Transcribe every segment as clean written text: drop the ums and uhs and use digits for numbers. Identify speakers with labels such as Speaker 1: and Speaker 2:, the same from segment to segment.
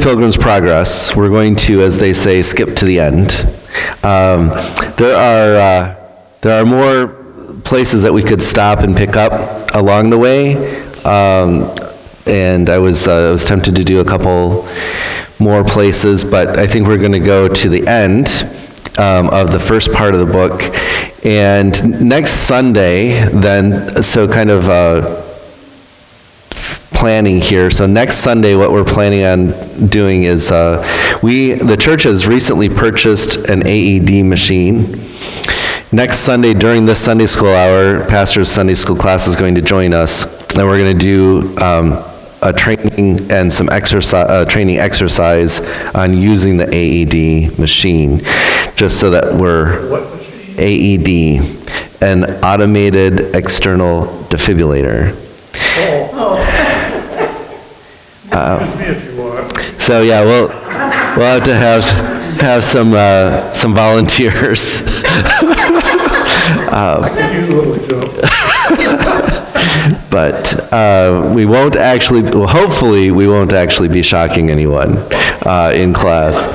Speaker 1: Pilgrim's Progress, we're going to, as they say, skip to the end. There are more places that we could stop and pick up along the way, and I was tempted to do a couple more places, but I think we're going to go to the end of the first part of the book. And next Sunday, then, so kind of planning here. So next Sunday, what we're planning on doing is the church has recently purchased an AED machine. Next Sunday, during this Sunday school hour, Pastor's Sunday school class is going to join us, and we're going to do a training and some training exercise on using the AED machine, just so that we're AED, an automated external defibrillator.
Speaker 2: Use me if you want.
Speaker 1: So yeah, we'll have to have some volunteers.
Speaker 2: I can use a little jump.
Speaker 1: But we won't actually, well, hopefully we won't actually be shocking anyone in class.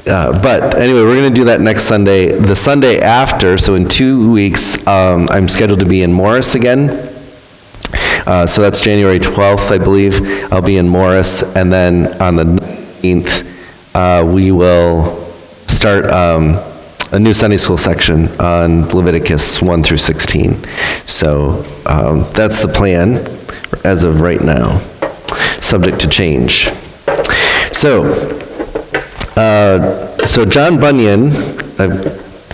Speaker 1: But anyway, we're going to do that next Sunday. The Sunday after, so in 2 weeks, I'm scheduled to be in Morris again. So that's January 12th, I believe. I'll be in Morris. And then on the 19th, we will start a new Sunday school section on Leviticus 1 through 16. So that's the plan as of right now, subject to change. So John Bunyan, I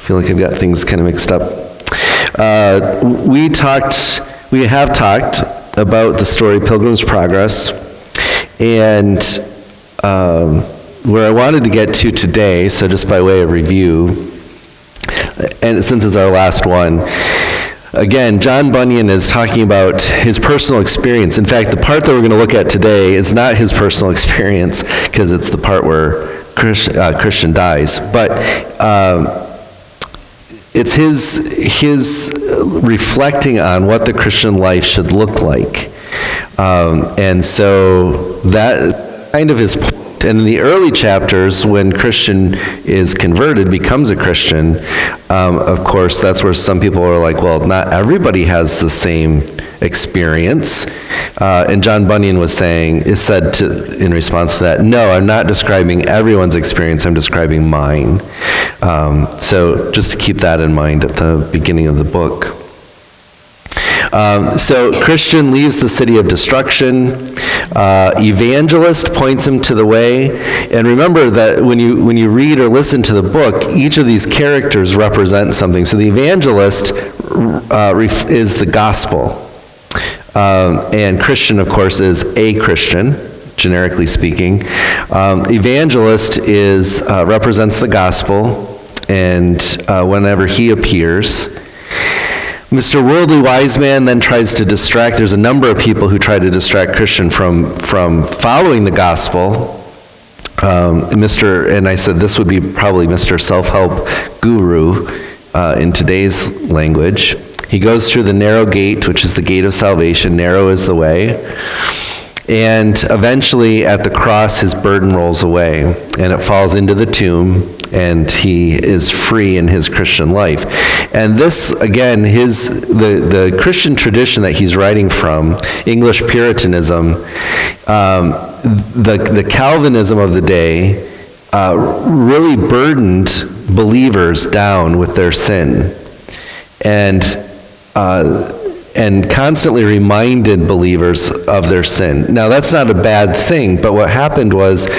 Speaker 1: feel like I've got things kind of mixed up. We have talked about the story Pilgrim's Progress, and where I wanted to get to today, so just by way of review, and since it's our last one, again, John Bunyan is talking about his personal experience. In fact, the part that we're going to look at today is not his personal experience, because it's the part where Christian dies, but it's his reflecting on what the Christian life should look like. And so that kind of his point. And in the early chapters, when Christian is converted, becomes a Christian, of course, that's where some people are like, well, not everybody has the same experience. And John Bunyan said in response to that, no, I'm not describing everyone's experience, I'm describing mine. So just to keep that in mind at the beginning of the book. So Christian leaves the city of destruction. Evangelist points him to the way. And remember that when you read or listen to the book, each of these characters represent something. So the evangelist is the gospel. And Christian, of course, is a Christian, generically speaking. Evangelist represents the gospel, and whenever he appears, Mr. Worldly Wise Man then tries to distract. There's a number of people who try to distract Christian from following the gospel. And I said this would be probably Mr. Self-Help Guru in today's language. He goes through the narrow gate, which is the gate of salvation. Narrow is the way. And eventually at the cross, his burden rolls away, and it falls into the tomb, and he is free in his Christian life. And this, again, the Christian tradition that he's writing from, English Puritanism, the Calvinism of the day, really burdened believers down with their sin, and constantly reminded believers of their sin. Now, that's not a bad thing, but what happened was,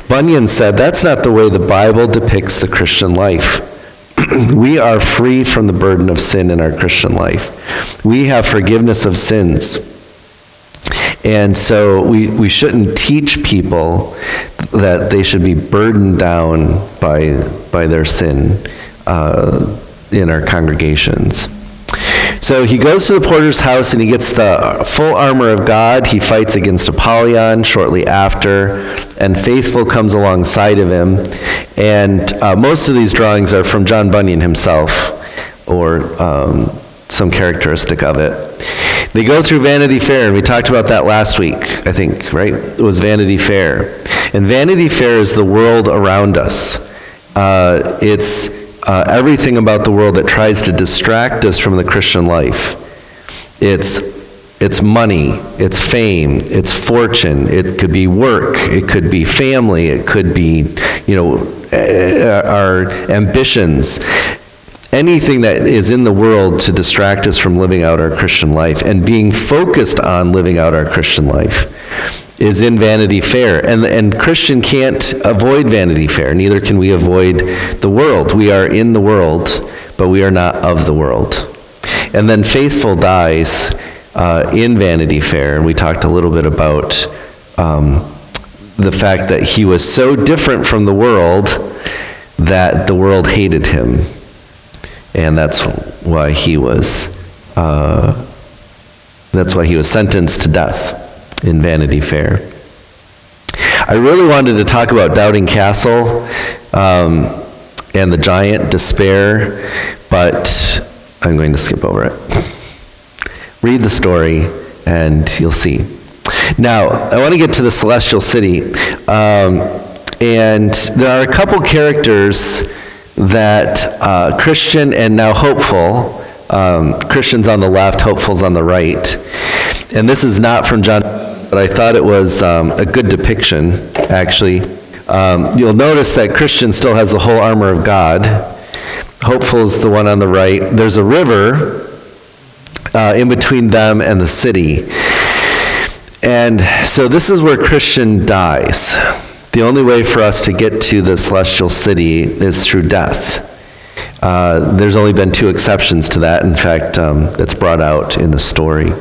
Speaker 1: Bunyan said, that's not the way the Bible depicts the Christian life. We are free from the burden of sin in our Christian life. We have forgiveness of sins. And so we shouldn't teach people that they should be burdened down by their sin in our congregations. So he goes to the porter's house and he gets the full armor of God. He fights against Apollyon shortly after, and Faithful comes alongside of him. And most of these drawings are from John Bunyan himself, or some characteristic of it. They go through Vanity Fair, and we talked about that last week, I think, right? It was Vanity Fair. And Vanity Fair is the world around us. It's everything about the world that tries to distract us from the Christian life. It's money, it's fame, it's fortune, it could be work, it could be family, it could be, our ambitions. Anything that is in the world to distract us from living out our Christian life and being focused on living out our Christian life is in Vanity Fair. And Christian can't avoid Vanity Fair. Neither can we avoid the world. We are in the world, but we are not of the world. And then Faithful dies in Vanity Fair. And we talked a little bit about the fact that he was so different from the world that the world hated him. And that's why he was sentenced to death in Vanity Fair. I really wanted to talk about Doubting Castle and the giant Despair, but I'm going to skip over it. Read the story and you'll see. Now, I want to get to the Celestial City. And there are a couple characters that Christian and now Hopeful, Christian's on the left, Hopeful's on the right. And this is not from John, but I thought it was a good depiction, actually. You'll notice that Christian still has the whole armor of God. Hopeful's the one on the right. There's a river in between them and the city. And so this is where Christian dies. The only way for us to get to the Celestial City is through death. There's only been 2 exceptions to that. In fact, it's brought out in the story.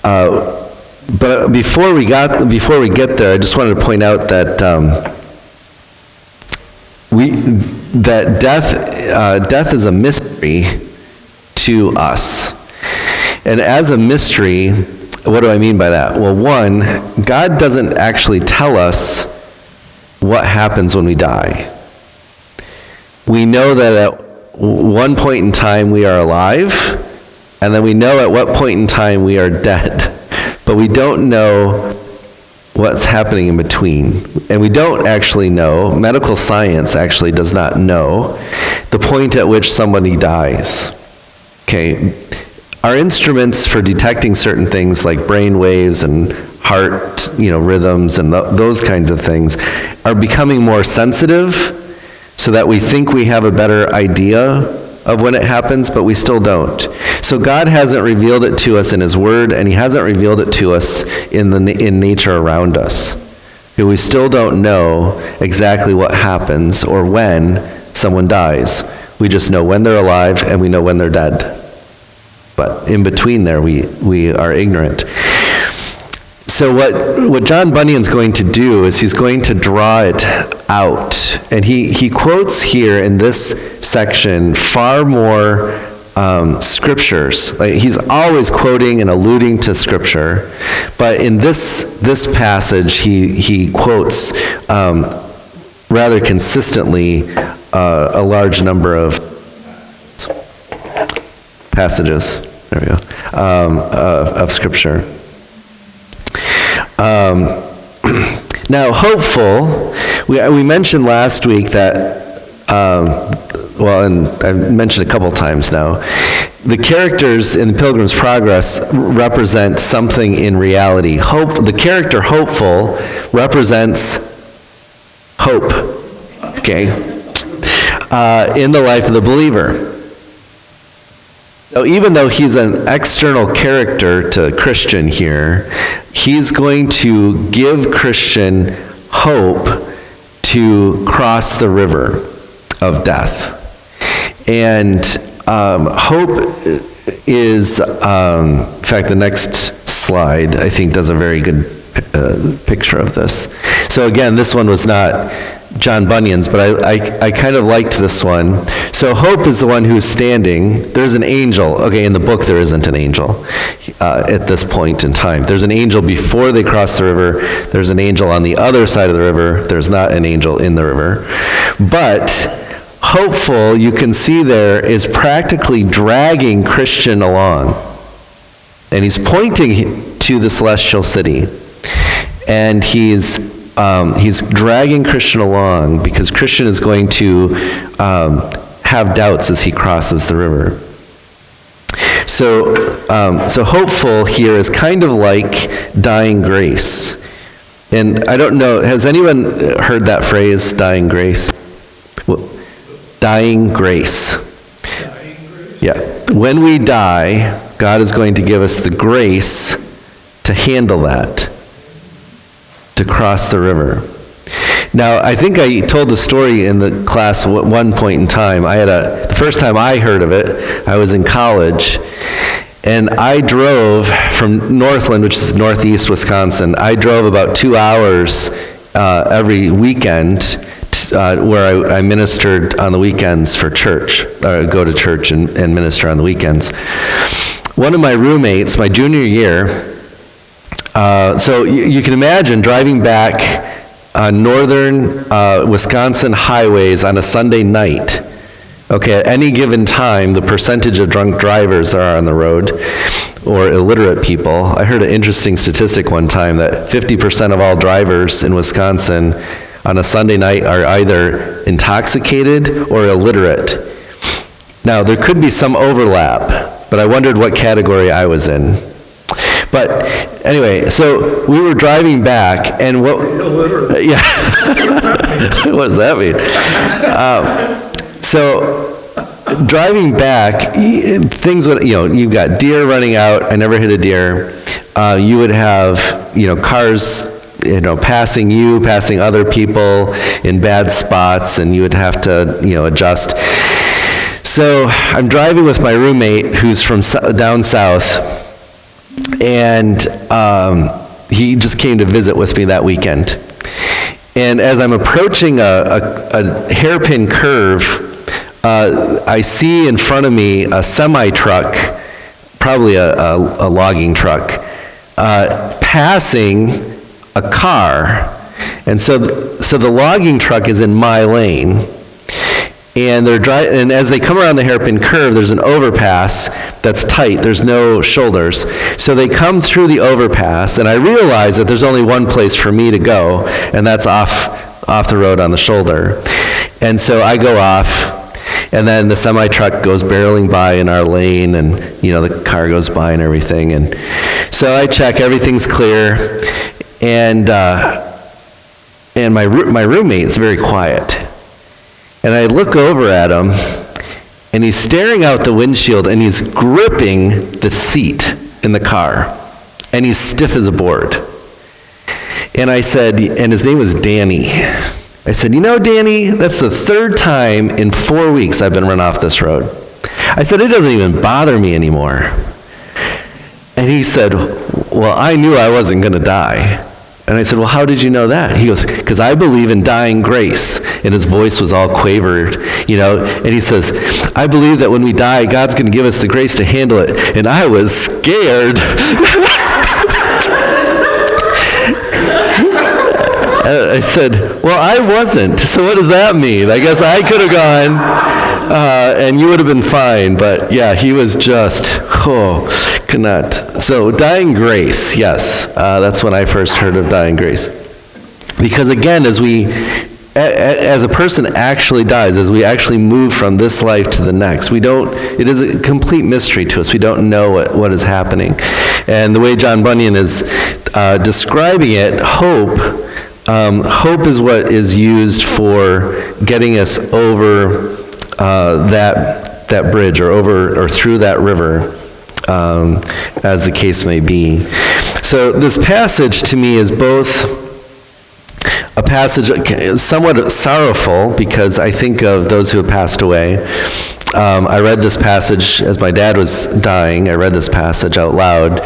Speaker 1: But before we get there, I just wanted to point out that death is a mystery to us. And as a mystery, what do I mean by that? Well, one, God doesn't actually tell us what happens when we die. We know that at one point in time we are alive, and then we know at what point in time we are dead. But we don't know what's happening in between. And we don't actually know, medical science actually does not know, the point at which somebody dies. Okay, our instruments for detecting certain things like brain waves and heart, rhythms and those kinds of things are becoming more sensitive so that we think we have a better idea of when it happens, but we still don't. So God hasn't revealed it to us in His Word, and He hasn't revealed it to us in nature around us. We still don't know exactly what happens or when someone dies. We just know when they're alive and we know when they're dead. But in between there, we are ignorant. So what John Bunyan's going to do is he's going to draw it out. And he quotes here in this section far more scriptures. Like, he's always quoting and alluding to scripture. But in this passage, he quotes rather consistently a large number of passages. There we go. Of scripture. Now, Hopeful, we mentioned last week that, and I've mentioned a couple times now, the characters in Pilgrim's Progress represent something in reality. The character Hopeful represents hope, okay, in the life of the believer. So even though he's an external character to Christian here, he's going to give Christian hope to cross the river of death. And hope is, in fact, the next slide, I think, does a very good picture of this. So again, this one was not John Bunyan's, but I kind of liked this one. So hope is the one who's standing. There's an angel. Okay, in the book there isn't an angel at this point in time. There's an angel before they cross the river. There's an angel on the other side of the river. There's not an angel in the river. But Hopeful, you can see there, is practically dragging Christian along. And he's pointing to the celestial city. And he's dragging Christian along because Christian is going to have doubts as he crosses the river. So hopeful here is kind of like dying grace. And I don't know, has anyone heard that phrase, dying grace? Well, dying grace. Yeah. When we die, God is going to give us the grace to handle that, to cross the river. Now, I think I told the story in the class at one point in time. The first time I heard of it, I was in college, and I drove from Northland, which is northeast Wisconsin. I drove about 2 hours every weekend where I ministered on the weekends for church, go to church and minister on the weekends. One of my roommates, my junior year, so you can imagine driving back on northern Wisconsin highways on a Sunday night. Okay, at any given time, the percentage of drunk drivers are on the road, or illiterate people. I heard an interesting statistic one time that 50% of all drivers in Wisconsin on a Sunday night are either intoxicated or illiterate. Now, there could be some overlap, but I wondered what category I was in. But anyway, so we were driving back, and what? Yeah. What does that mean? So driving back, things would, you've got deer running out. I never hit a deer. You would have, cars, passing you, passing other people in bad spots, and you would have to, adjust. So I'm driving with my roommate who's from down south. And he just came to visit with me that weekend. And as I'm approaching a hairpin curve, I see in front of me a semi-truck, probably a logging truck, passing a car. And so the logging truck is in my lane. And and as they come around the hairpin curve, there's an overpass that's tight. There's no shoulders. So they come through the overpass, and I realize that there's only one place for me to go, and that's off the road on the shoulder. And so I go off, and then the semi-truck goes barreling by in our lane, and the car goes by and everything. And so I check, everything's clear, and my roommate's very quiet. And I look over at him, and he's staring out the windshield, and he's gripping the seat in the car, and he's stiff as a board. And I said, and his name was Danny. I said, Danny, that's the third time in 4 weeks I've been run off this road. I said, it doesn't even bother me anymore. And he said, well, I knew I wasn't going to die. And I said, well, how did you know that? He goes, because I believe in dying grace. And his voice was all quavered, and he says, I believe that when we die, God's going to give us the grace to handle it. And I was scared. I said, well, I wasn't. So what does that mean? I guess I could have gone, and you would have been fine. But yeah, he was just, could not. So dying grace, yes, that's when I first heard of dying grace. Because again, as a person actually dies, as we actually move from this life to the next, it is a complete mystery to us. We don't know what is happening. And the way John Bunyan is describing it, hope is what is used for getting us over that bridge or through that river. As the case may be. So this passage to me is both a passage somewhat sorrowful because I think of those who have passed away. I read this passage as my dad was dying. I read this passage out loud.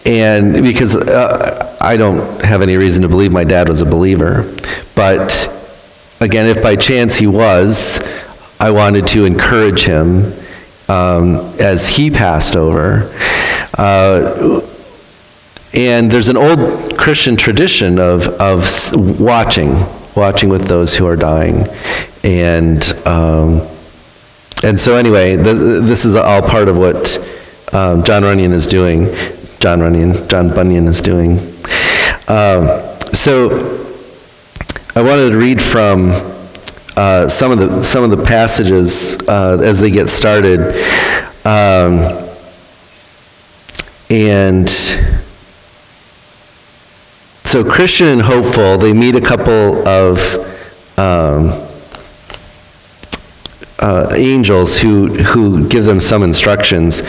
Speaker 1: And because I don't have any reason to believe my dad was a believer. But again, if by chance he was, I wanted to encourage him as he passed over. And there's an old Christian tradition of watching with those who are dying. And so anyway, this is all part of what John Bunyan is doing. So I wanted to read from some of the passages as they get started, and so Christian and hopeful, they meet a couple of angels who give them some instructions.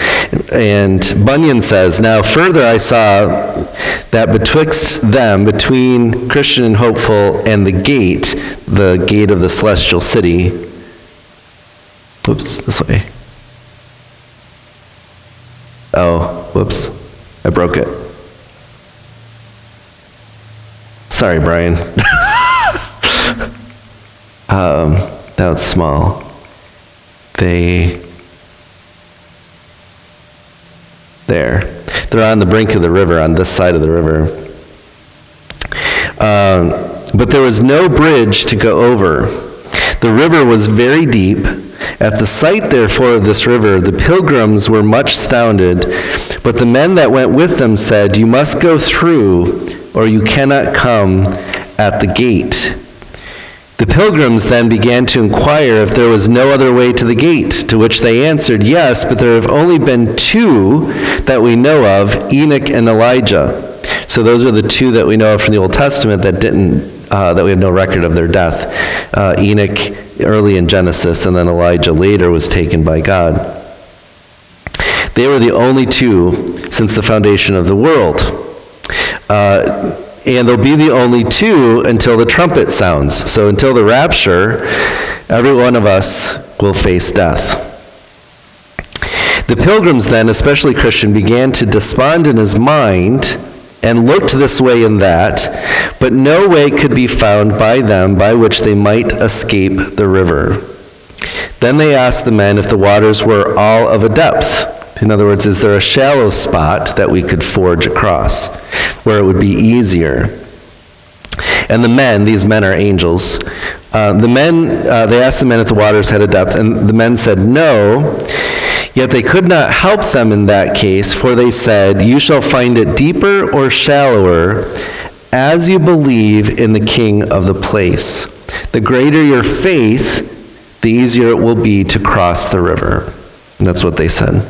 Speaker 1: And Bunyan says, "Now further I saw that betwixt them, between Christian and hopeful and the gate of the celestial city," whoops, this way. Oh, whoops, I broke it. Sorry, Brian. That was small. They're on the brink of the river, on this side of the river. But there was no bridge to go over. The river was very deep. At the sight, therefore, of this river, the pilgrims were much astounded. But the men that went with them said, "You must go through, or you cannot come at the gate." The pilgrims then began to inquire if there was no other way to the gate, to which they answered, "Yes, but there have only been two that we know of, Enoch and Elijah." So those are the two that we know of from the Old Testament that we have no record of their death. Enoch early in Genesis, and then Elijah later was taken by God. They were the only two since the foundation of the world. And they'll be the only two until the trumpet sounds. So until the rapture, every one of us will face death. The pilgrims then, especially Christian, began to despond in his mind and looked this way and that, but no way could be found by them by which they might escape the river. Then they asked the men if the waters were all of a depth. In other words, is there a shallow spot that we could forge across where it would be easier? And the men, these men are angels, they asked the men if the waters had a depth, and the men said no. Yet they could not help them in that case, for they said, "You shall find it deeper or shallower as you believe in the king of the place. The greater your faith, the easier it will be to cross the river." And that's what they said.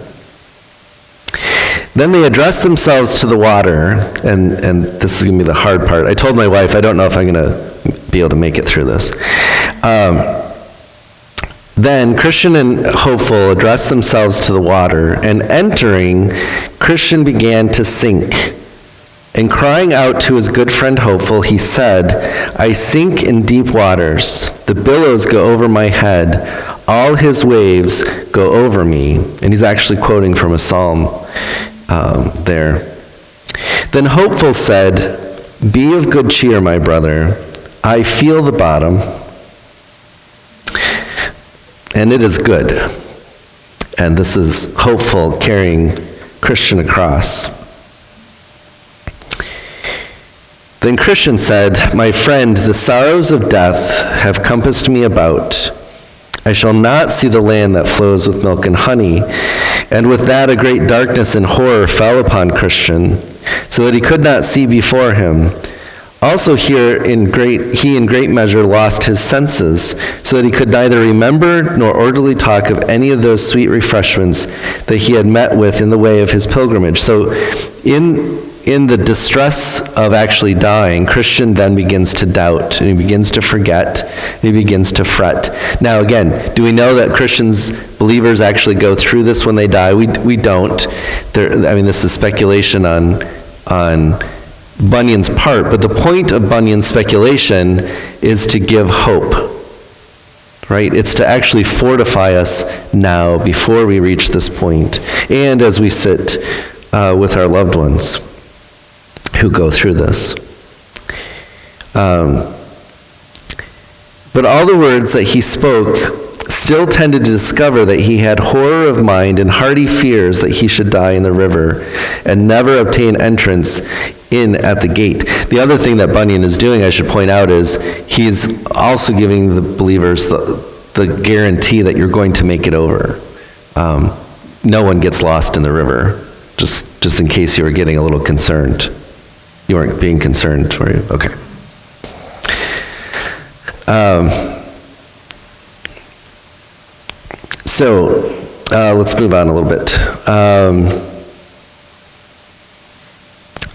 Speaker 1: Then they addressed themselves to the water, and this is going to be the hard part. I told my wife, I don't know if I'm going to be able to make it through this. Then Christian and hopeful addressed themselves to the water, and entering, Christian began to sink. And crying out to his good friend hopeful, he said, "I sink in deep waters. The billows go over my head. All his waves go over me." And he's actually quoting from a psalm there. Then hopeful said, "Be of good cheer, my brother. I feel the bottom, and it is good." And this is hopeful carrying Christian across. Then Christian said, "My friend, the sorrows of death have compassed me about. I shall not see the land that flows with milk and honey." And with that a great darkness and horror fell upon Christian, so that he could not see before him. Also he in great measure lost his senses, so that he could neither remember nor orderly talk of any of those sweet refreshments that he had met with in the way of his pilgrimage. So in the distress of actually dying, Christian then begins to doubt, and he begins to forget, and he begins to fret. Now again, do we know that Christians, believers, actually go through this when they die? We don't. This is speculation on Bunyan's part, but the point of Bunyan's speculation is to give hope, right? It's to actually fortify us now before we reach this point, and as we sit with our loved ones who go through this. But all the words that he spoke still tended to discover that he had horror of mind and hearty fears that he should die in the river and never obtain entrance in at the gate. The other thing that Bunyan is doing, I should point out, is he's also giving the believers the guarantee that you're going to make it over. no one gets lost in the river, just in case you were getting a little concerned. You weren't being concerned, were you? Okay. Let's move on a little bit.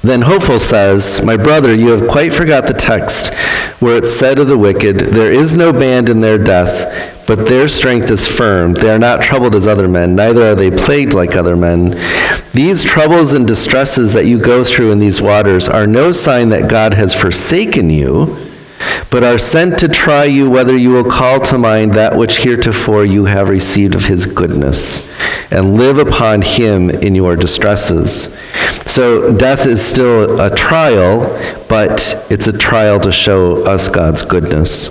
Speaker 1: Then Hopeful says, "My brother, you have quite forgot the text where it said of the wicked, 'There is no band in their death, but their strength is firm. They are not troubled as other men, neither are they plagued like other men.' These troubles and distresses that you go through in these waters are no sign that God has forsaken you, but are sent to try you whether you will call to mind that which heretofore you have received of his goodness, and live upon him in your distresses." So death is still a trial, but it's a trial to show us God's goodness.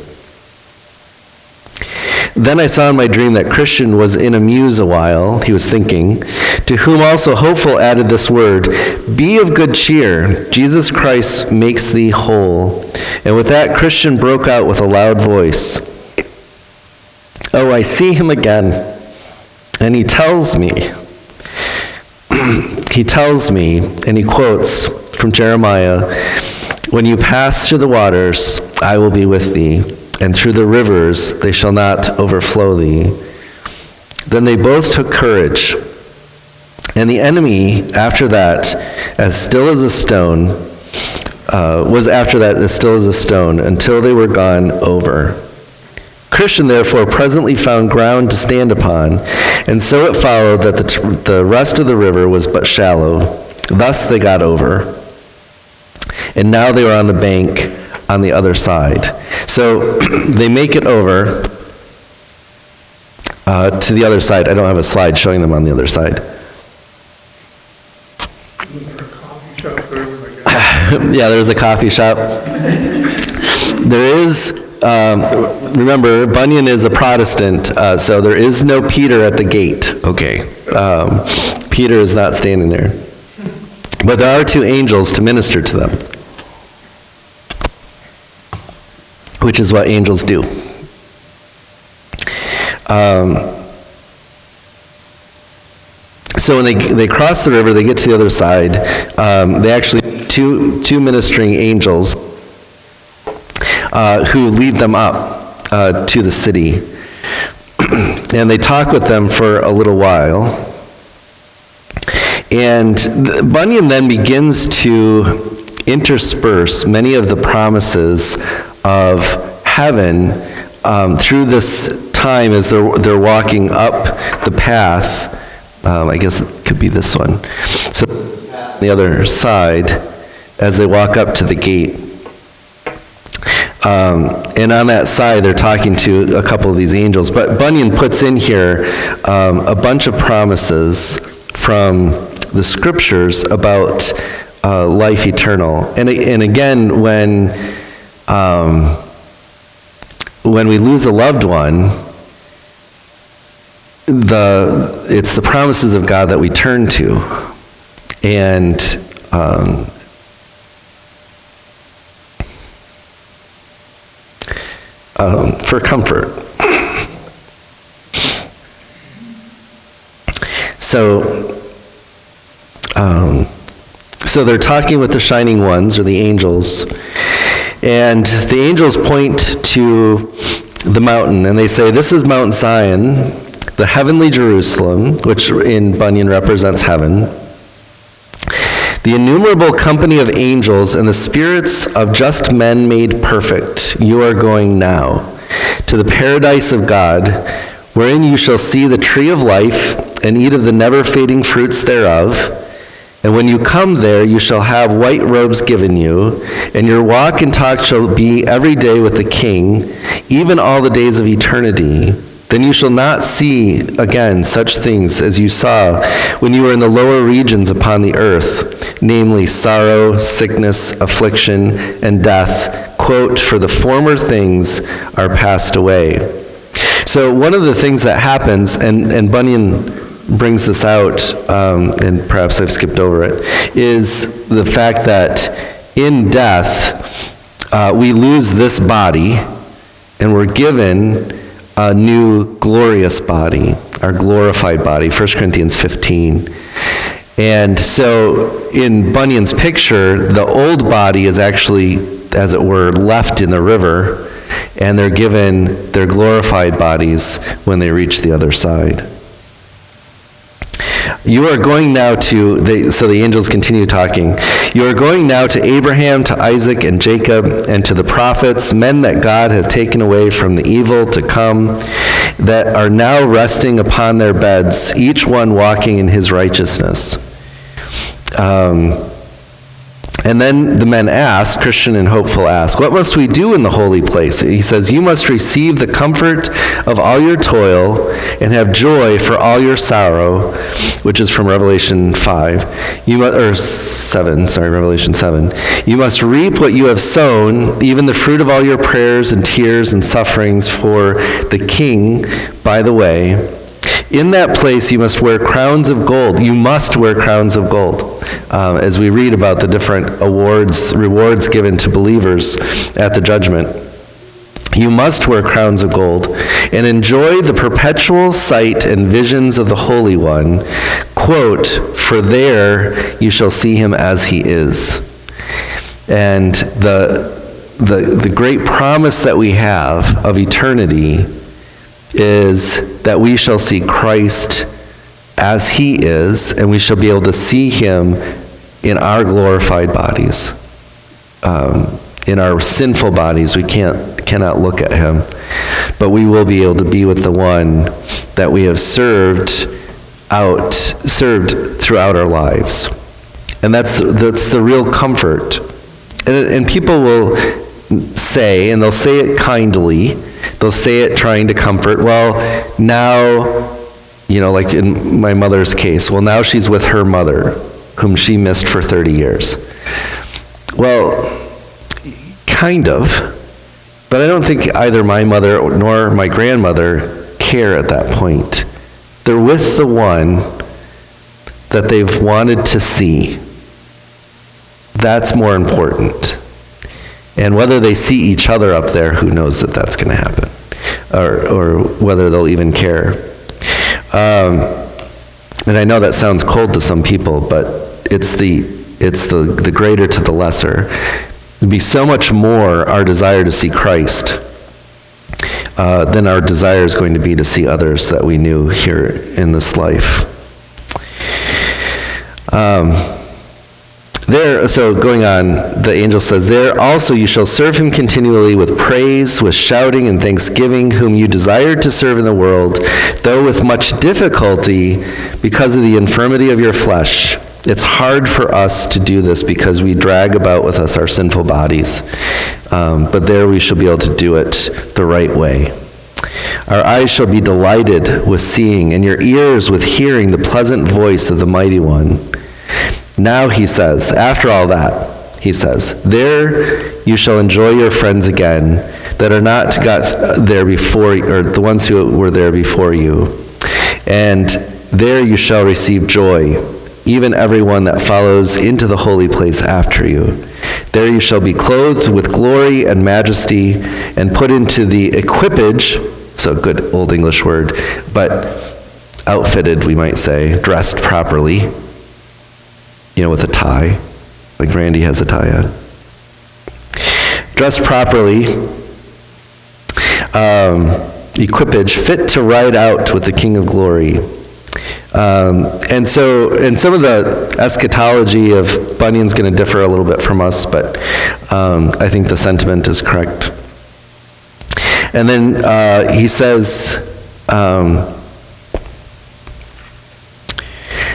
Speaker 1: Then I saw in my dream that Christian was in a muse a while, he was thinking, to whom also Hopeful added this word, "Be of good cheer, Jesus Christ makes thee whole." And with that, Christian broke out with a loud voice, "Oh, I see him again." And he tells me, and he quotes from Jeremiah, "When you pass through the waters, I will be with thee, and through the rivers they shall not overflow thee." Then they both took courage. And the enemy, after that, as still as a stone, was after that as still as a stone, until they were gone over. Christian, therefore, presently found ground to stand upon, and so it followed that the rest of the river was but shallow. Thus they got over. And now they were on the bank on the other side. So they make it over to the other side. I don't have a slide showing them on the other side. Yeah, there's a coffee shop. There is, remember, Bunyan is a Protestant, so there is no Peter at the gate. Okay. Peter is not standing there. But there are two angels to minister to them, which is what angels do. So when they cross the river, they get to the other side. They actually two ministering angels who lead them up to the city. And they talk with them for a little while. And Bunyan then begins to intersperse many of the promises of heaven through this time as they're walking up the path. I guess it could be this one. So the other side, as they walk up to the gate. And on that side, they're talking to a couple of these angels. But Bunyan puts in here a bunch of promises from the scriptures about life eternal. And again, when we lose a loved one, it's the promises of God that we turn to, and for comfort. So they're talking with the shining ones, or the angels, and the angels point to the mountain, and they say, "This is Mount Zion, the heavenly Jerusalem," which in Bunyan represents heaven, "the innumerable company of angels and the spirits of just men made perfect. You are going now to the paradise of God, wherein you shall see the tree of life and eat of the never-fading fruits thereof. And when you come there, you shall have white robes given you, and your walk and talk shall be every day with the King, even all the days of eternity. Then you shall not see again such things as you saw when you were in the lower regions upon the earth, namely sorrow, sickness, affliction, and death. Quote, for the former things are passed away." So one of the things that happens, and Bunyan brings this out, and perhaps I've skipped over it, is the fact that in death, we lose this body, and we're given a new glorious body. our glorified body, 1 Corinthians 15. And so in Bunyan's picture, the old body is actually, as it were, left in the river, and they're given their glorified bodies when they reach the other side. You are going now to, so the angels continue talking, you are going now to Abraham, to Isaac, and Jacob, and to the prophets, men that God hath taken away from the evil to come, that are now resting upon their beds, each one walking in his righteousness. And then the men ask, Christian and hopeful ask, what must we do in the holy place? He says, you must receive the comfort of all your toil and have joy for all your sorrow, which is from Revelation 5. Revelation 7. You must reap what you have sown, even the fruit of all your prayers and tears and sufferings for the King by the way. In that place you must wear crowns of gold. You must wear crowns of gold. As we read about the different rewards given to believers at the judgment. You must wear crowns of gold and enjoy the perpetual sight and visions of the Holy One. Quote, for there you shall see him as he is. And the great promise that we have of eternity is that we shall see Christ as he is, and we shall be able to see him in our glorified bodies. In our sinful bodies, we cannot look at him, but we will be able to be with the one that we have served throughout our lives. And that's the real comfort. And people will say, and they'll say it kindly, they'll say it trying to comfort, well, now, like in my mother's case, well, now she's with her mother, whom she missed for 30 years. Well, kind of, but I don't think either my mother nor my grandmother care at that point. They're with the one that they've wanted to see. That's more important. And whether they see each other up there, who knows that that's going to happen, or whether they'll even care. And I know that sounds cold to some people, but it's the greater to the lesser. It'd be so much more our desire to see Christ than our desire is going to be to see others that we knew here in this life. So going on, the angel says, there also you shall serve him continually with praise, with shouting and thanksgiving, whom you desired to serve in the world, though with much difficulty because of the infirmity of your flesh. It's hard for us to do this because we drag about with us our sinful bodies. But there we shall be able to do it the right way. Our eyes shall be delighted with seeing, and your ears with hearing the pleasant voice of the Mighty One. Now, he says, after all that, he says, there you shall enjoy your friends again that are not got there before, or the ones who were there before you. And there you shall receive joy, even everyone that follows into the holy place after you. There you shall be clothed with glory and majesty and put into the equipage, so good old English word, but outfitted, we might say, dressed properly, with a tie, like Randy has a tie on. Dressed properly, equipage, fit to ride out with the King of Glory. And so, and some of the eschatology of Bunyan's going to differ a little bit from us, but I think the sentiment is correct. And then he says,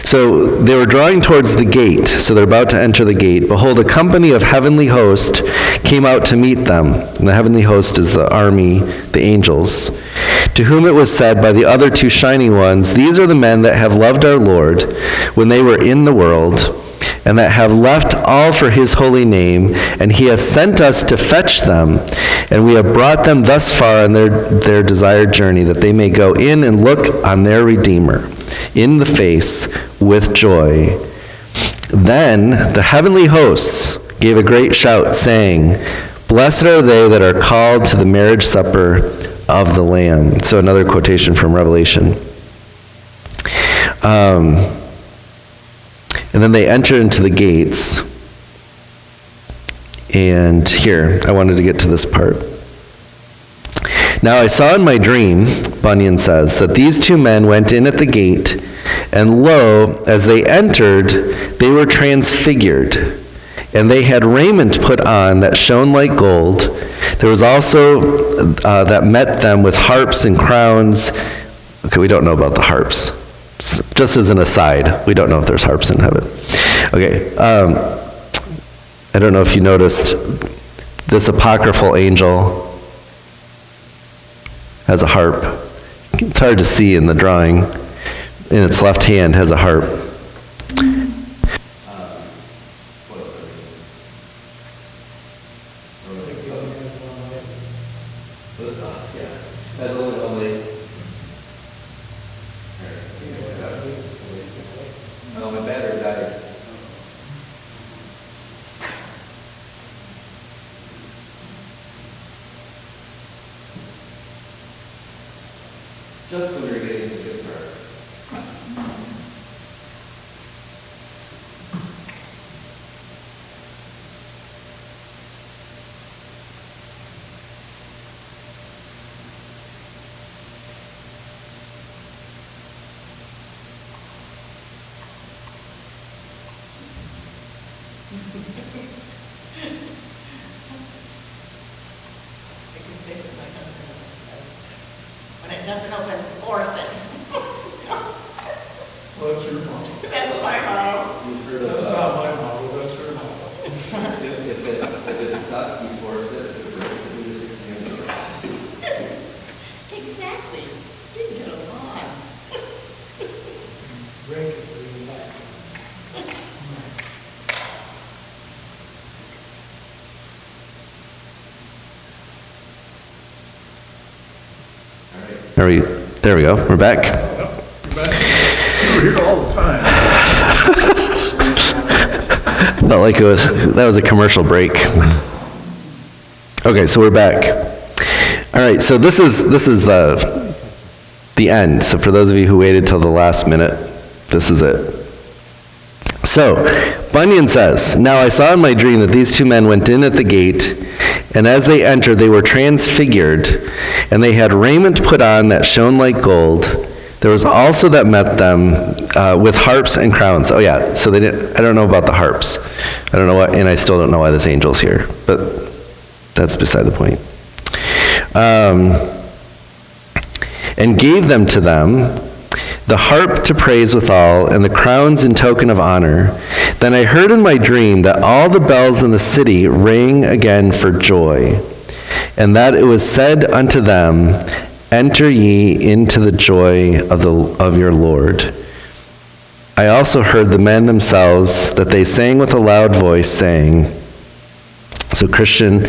Speaker 1: so they were drawing towards the gate, so they're about to enter the gate. Behold, a company of heavenly host came out to meet them. And the heavenly host is the army, the angels. To whom it was said by the other two shining ones, these are the men that have loved our Lord when they were in the world, and that have left all for his holy name, and he hath sent us to fetch them, and we have brought them thus far on their desired journey, that they may go in and look on their Redeemer in the face with joy. Then the heavenly hosts gave a great shout, saying, Blessed are they that are called to the marriage supper of the Lamb. So another quotation from Revelation. And then they enter into the gates. And here, I wanted to get to this part. Now I saw in my dream, Bunyan says, that these two men went in at the gate, and lo, as they entered, they were transfigured, and they had raiment put on that shone like gold. There was also that met them with harps and crowns. Okay, we don't know about the harps. Just as an aside, we don't know if there's harps in heaven. Okay, I don't know if you noticed, this apocryphal angel has a harp. It's hard to see in the drawing. In its left hand has a harp.
Speaker 3: Just when you're getting to the good part.
Speaker 4: I can say what my husband always says. When it doesn't open, force it.
Speaker 2: Well, that's your mom.
Speaker 4: That's my motto.
Speaker 3: You've heard
Speaker 2: That's
Speaker 3: of,
Speaker 2: not my mom, that's your mom.
Speaker 3: if it's stuck, you force it, if it breaks, it usually extends it.
Speaker 4: Exactly. Didn't get along.
Speaker 2: Break it so you like.
Speaker 1: There we go. We're back.
Speaker 2: You're back. You're here all the time.
Speaker 1: Felt like that was a commercial break. Okay, so we're back. All right, so this is the end. So for those of you who waited till the last minute, this is it. So, Bunyan says, "Now I saw in my dream that these two men went in at the gate, and as they entered, they were transfigured, and they had raiment put on that shone like gold. There was also that met them with harps and crowns." Oh yeah, so they didn't. I don't know about the harps. I don't know what, and I still don't know why this angel's here. But that's beside the point. And gave them to them the harp to praise withal, and the crowns in token of honor. Then I heard in my dream that all the bells in the city rang again for joy, and that it was said unto them, "Enter ye into the joy of your Lord." I also heard the men themselves, that they sang with a loud voice, saying, so Christian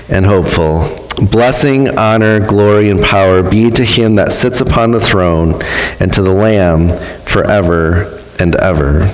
Speaker 1: and hopeful, "Blessing, honor, glory, and power be to him that sits upon the throne, and to the Lamb forever and ever."